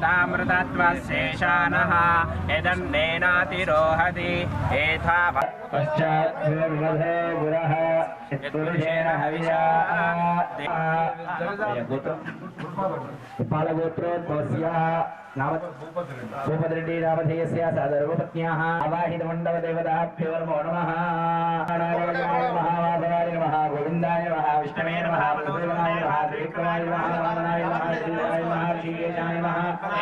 तामृतत्वशेषानः यदन्नेनातिरोहति एथा पश्चाद्भिर्वधे गुरः पुरुषेण हविषा पालगोत्रोद्भवस्य भूपतिरेड्डी नामधेयस्य सदर्वपत्न्याः आवाहितमण्डलदेवताभ्यो नमो नमः। नारायणाय नमः, माधवाय नमः, गोविन्दाय नमः, विष्णवे नमः, मधुसूदनाय नमः, त्रिविक्रमाय नमः, वामनाय नमः, श्रीधराय नमः, ऋषिकेशाय नमः,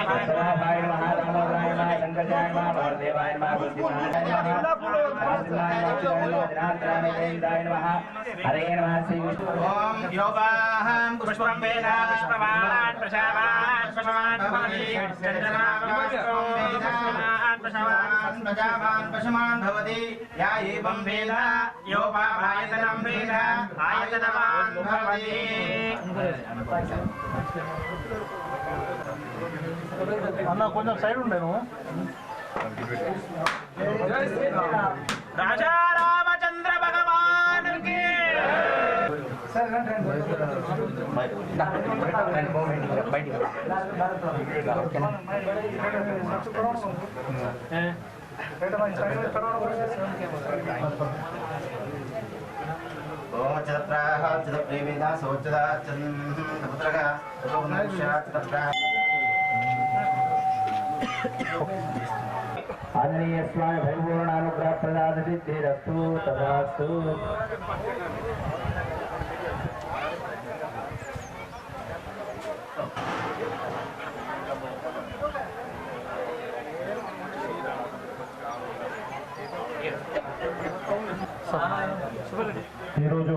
वत्सवाय नमः, दामोदराय नमः, शङ्कराय नमः, भवदेवाय नमः, बुद्धिमानाय नमः, जनार्दनाय नमः, हरे नमः। श्री विष्णु ओम योगाहं पुष्पं वेद पुष्पवान् प्रजावान् पशवान् भवति प्रजावान् पशुमान् भवति या एवं वेद योपायतनं वेद आयतनवान् भवति। అన్న కొంచెం సైడ్ ఉండే నువ్వు राजा रामचंद्र भगवान की आंजनेय स्वामी भयपूर्णानुग्रह प्रदान सिद्धिरस्तु तथास्तु। ఈరోజు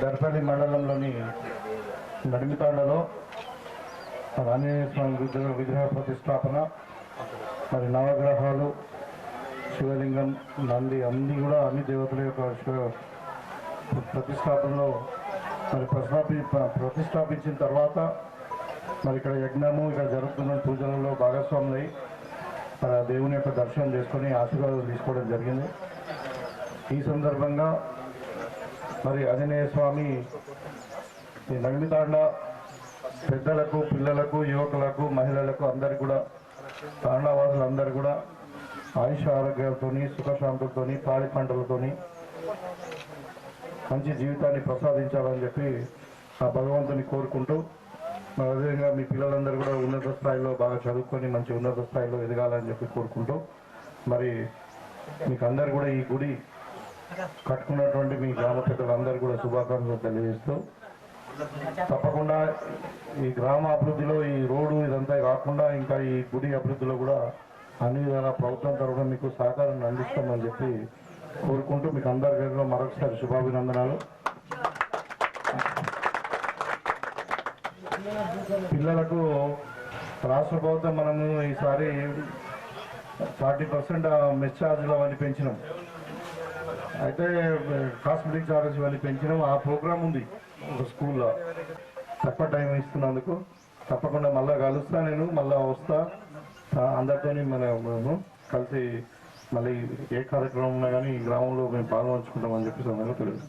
దర్పల్లి మండలంలోని నడిమితాండలో ఆంజనేయ స్వామి విగ్రహ ప్రతిష్టాపన, మరి నవగ్రహాలు, శివలింగం, నంది అన్నీ కూడా అన్ని దేవతల యొక్క ప్రతిష్టాపనలో మరి ప్రతిష్టాపించిన తర్వాత మరి ఇక్కడ యజ్ఞము ఇక్కడ జరుగుతున్న పూజలలో భాగస్వాములై మరి ఆ దేవుని యొక్క దర్శనం చేసుకొని ఆశీర్వాదాలు తీసుకోవడం జరిగింది. ఈ సందర్భంగా మరి ఆంజనేయ స్వామి ఈ నడిమితాండ పెద్దలకు, పిల్లలకు, యువకులకు, మహిళలకు అందరికీ కూడా తాండావాసులందరూ కూడా ఆయుష ఆరోగ్యాలతో, సుఖశాంతులతో, పాడి పంటలతో మంచి జీవితాన్ని ప్రసాదించాలని చెప్పి ఆ భగవంతుని కోరుకుంటూ, మరి అదేవిధంగా మీ పిల్లలందరూ కూడా ఉన్నత స్థాయిలో బాగా చదువుకొని మంచి ఉన్నత స్థాయిలో ఎదగాలని చెప్పి కోరుకుంటూ, మరి మీకు అందరు కూడా ఈ గుడి కట్టుకున్నటువంటి మీ గ్రామ పెద్దలందరూ కూడా శుభాకాంక్షలు తెలియజేస్తూ, తప్పకుండా ఈ గ్రామ అభివృద్ధిలో ఈ రోడ్డు ఇదంతా కాకుండా ఇంకా ఈ గుడి అభివృద్ధిలో కూడా అన్ని విధాల ప్రభుత్వం తరఫున మీకు సహకారాన్ని అందిస్తామని చెప్పి కోరుకుంటూ మీకు అందరికీ మరొకసారి శుభాభినందనాలు. పిల్లలకు రాష్ట్ర ప్రభుత్వం మనము ఈసారి 40% మెస్ ఛార్జీలు అవన్నీ పెంచినాం. అయితే కాస్మెటిక్ ఛార్జెస్ ఇవన్నీ పెంచినాం. ఆ ప్రోగ్రామ్ ఉంది ఒక స్కూల్లో. తక్కువ టైం ఇస్తున్నందుకు తప్పకుండా మళ్ళీ కలుస్తా, నేను మళ్ళీ వస్తా, అందరితో మేము కలిసి మళ్ళీ ఏ కార్యక్రమం ఉన్నా కానీ ఈ గ్రామంలో మేము పాల్గొంచుకుంటామని చెప్పి సందర్భంగా తెలియదు.